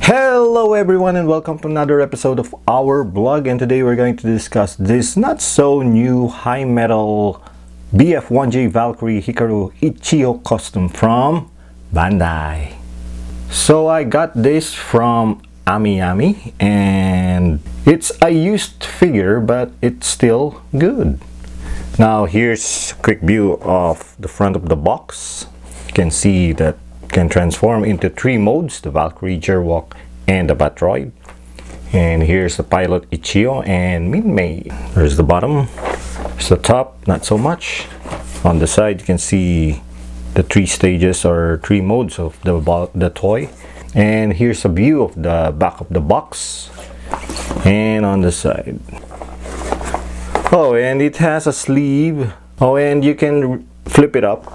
Hello everyone and welcome to another episode of our blog, and today we're going to discuss this not so new high metal BF1J Valkyrie Hikaru Ichiyo custom from Bandai. So I got this from Ami and it's a used figure but it's still good. Now here's a quick view of the front of the box. You can see that can transform into three modes: the Valkyrie, Gerwalk, and the Batroid. And here's the pilot Ichiyo and Minmei. There's the bottom, there's the top, not so much. On the side you can see the three stages or three modes of the toy. And here's a view of the back of the box. And on the side, oh, and it has a sleeve. Oh, and you can flip it up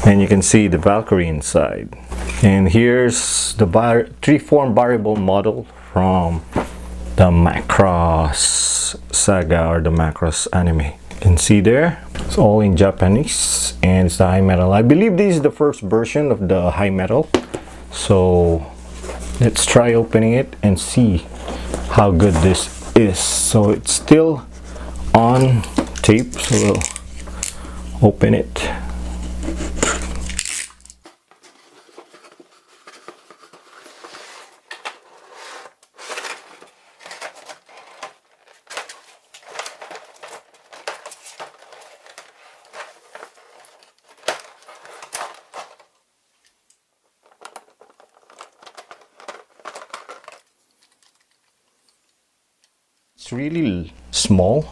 and you can see the Valkyrie inside. And here's the three-form variable model from the Macross saga or the Macross anime. You can see there, it's all in Japanese and it's the high metal. I believe this is the first version of the high metal. So let's try opening it and see how good this is. So it's still on tape, so we'll open it. It's really small.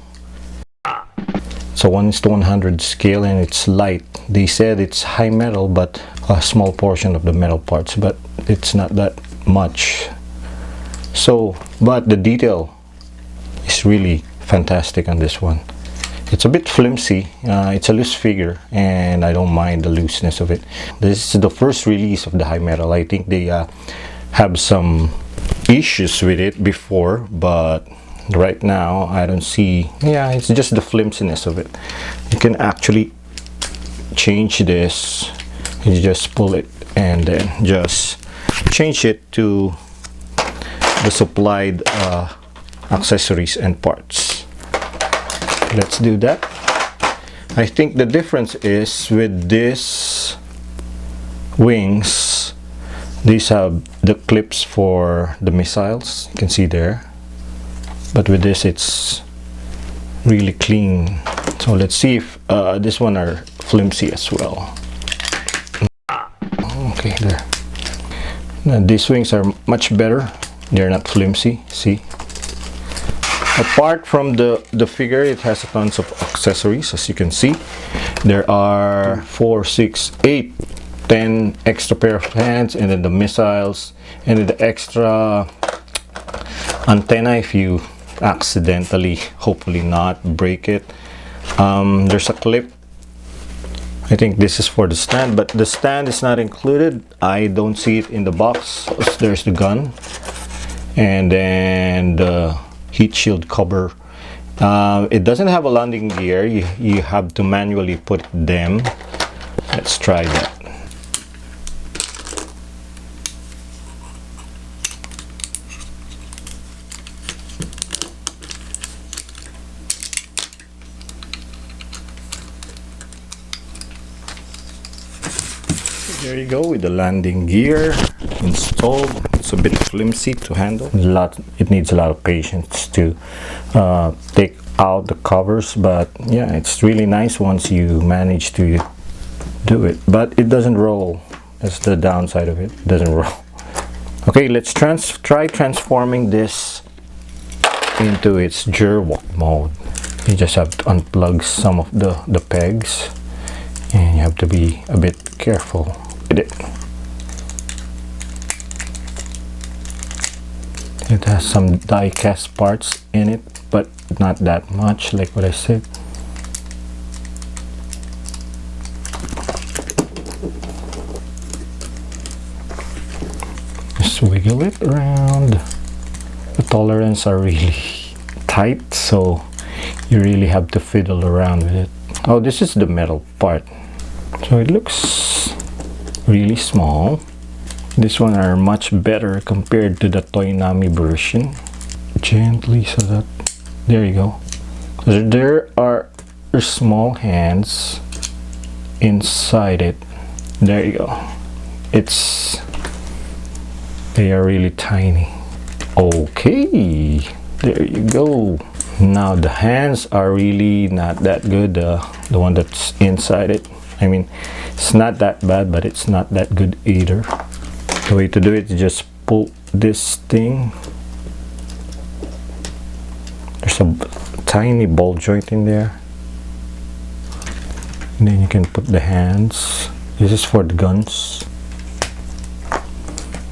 It's a 1:100 scale and it's light. They said it's high metal but a small portion of the metal parts, but it's not that much. So, but the detail is really fantastic on this one. It's a bit flimsy. It's a loose figure and I don't mind the looseness of it. This is the first release of the high metal. I think they have some issues with it before, but right now I don't see. Yeah, it's just the flimsiness of it. You can actually change this. You just pull it and then just change it to the supplied accessories and parts. Let's do that. I think the difference is with this wings, these have the clips for the missiles, you can see there. But with this it's really clean. So let's see if this one are flimsy as well. Okay, there. Now, these wings are much better. They're not flimsy. See? Apart from the figure, it has tons of accessories. As you can see, there are 4, 6, 8, 10 extra pair of hands, and then the missiles, and then the extra antenna if you accidentally, hopefully not, break it. There's a clip. I think this is for the stand, but the stand is not included. I don't see it in the box. There's the gun and then the heat shield cover. It doesn't have a landing gear. You have to manually put them. Let's try that. There you go with the landing gear installed. It's a bit flimsy to handle. It needs a lot of patience to take out the covers, but yeah, it's really nice once you manage to do it. But it doesn't roll. That's the downside of it. It doesn't roll. Okay, let's try transforming this into its Gerwalk mode. You just have to unplug some of the pegs and you have to be a bit careful with it. It has some die cast parts in it, but not that much, like what I said. Just wiggle it around. The tolerance are really tight, so you really have to fiddle around with it. Oh, this is the metal part. So it looks really small. This one are much better compared to the Toynami version. Gently, so that there you go. There are small hands inside it. There you go. They are really tiny. Okay, there you go. Now the hands are really not that good. The one that's inside it, I mean, it's not that bad, but it's not that good either. The way to do it is just pull this thing. There's a tiny ball joint in there, and then you can put the hands. This is for the guns,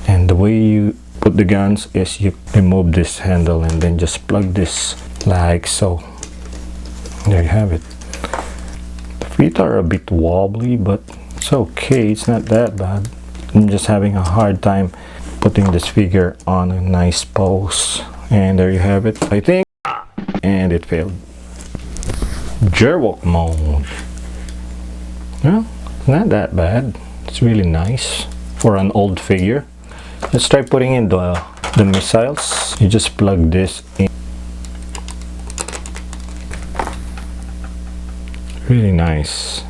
and the way you put the guns is you remove this handle and then just plug this like so. There you have it. The feet are a bit wobbly, but it's okay, it's not that bad. I'm just having a hard time putting this figure on a nice pose. And there you have it, I think. And it failed. Jerwalk mode. Well, not that bad. It's really nice for an old figure. Let's try putting in the missiles. You just plug this in. Really nice.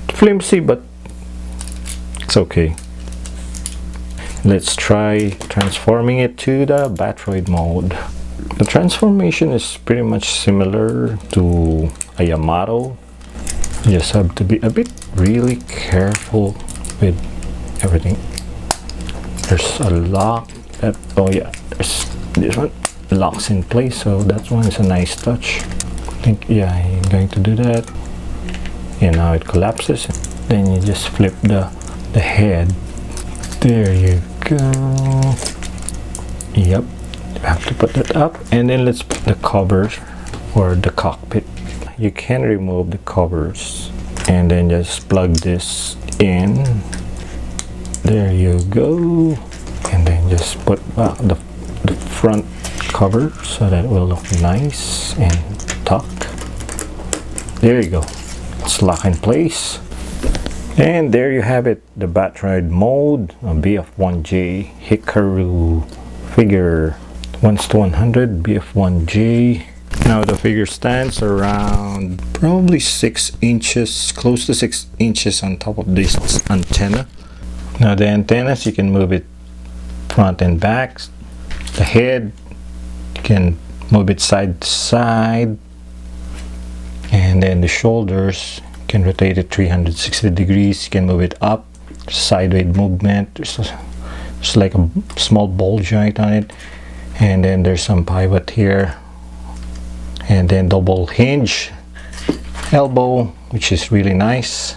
Flimsy, but it's okay. Let's try transforming it to the Batroid mode. The transformation is pretty much similar to a Yamato. You just have to be a bit really careful with everything. There's a lock that, oh yeah, there's this one locks in place, so that one is a nice touch. I think, yeah, you're going to do that. And now it collapses. Then you just flip the head. There you go. Yep, you have to put that up. And then let's put the covers or the cockpit. You can remove the covers and then just plug this in. There you go. And then just put back the front cover so that it will look nice and tuck. There you go. It's locked in place. And there you have it, the Batroid mode, a BF1J Hikaru figure. 1:100 BF1J. Now the figure stands around probably 6 inches, close to 6 inches on top of this antenna. Now the antennas, you can move it front and back. The head, you can move it side to side. And then the shoulders, you can rotate it 360 degrees. You can move it up, sideways movement. There's like a small ball joint on it. And then there's some pivot here. And then double hinge elbow, which is really nice.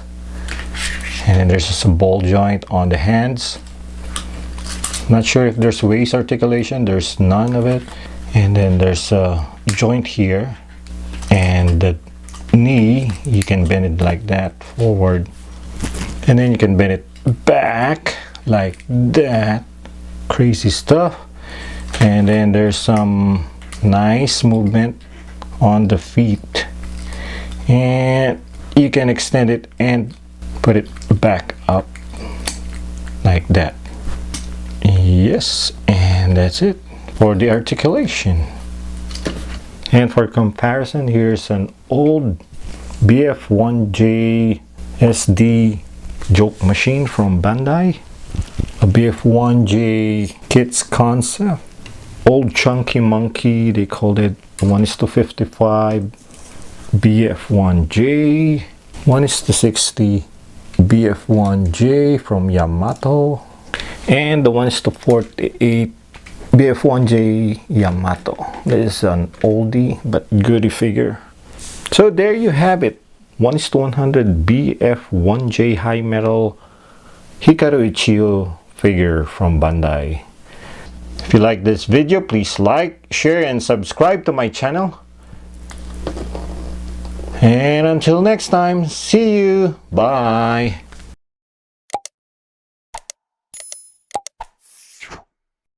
And then there's some ball joint on the hands. Not sure if there's waist articulation. There's none of it. And then there's a joint here. And the knee, you can bend it like that forward, and then you can bend it back like that. Crazy stuff. And then there's some nice movement on the feet, and you can extend it and put it back up like that. Yes, and that's it for the articulation. And for comparison, here's an old BF1J SD joke machine from Bandai. A BF1J Kids concept. Old chunky monkey, they called it 1:55 BF1J. 1:60 BF1J from Yamato. And the 1:48 BF1J Yamato. This is an oldie but goodie figure. So there you have it. 1:100 BF1J high metal Hikaru Ichiyo figure from Bandai. If you like this video, please like, share, and subscribe to my channel. And until next time, see you. Bye.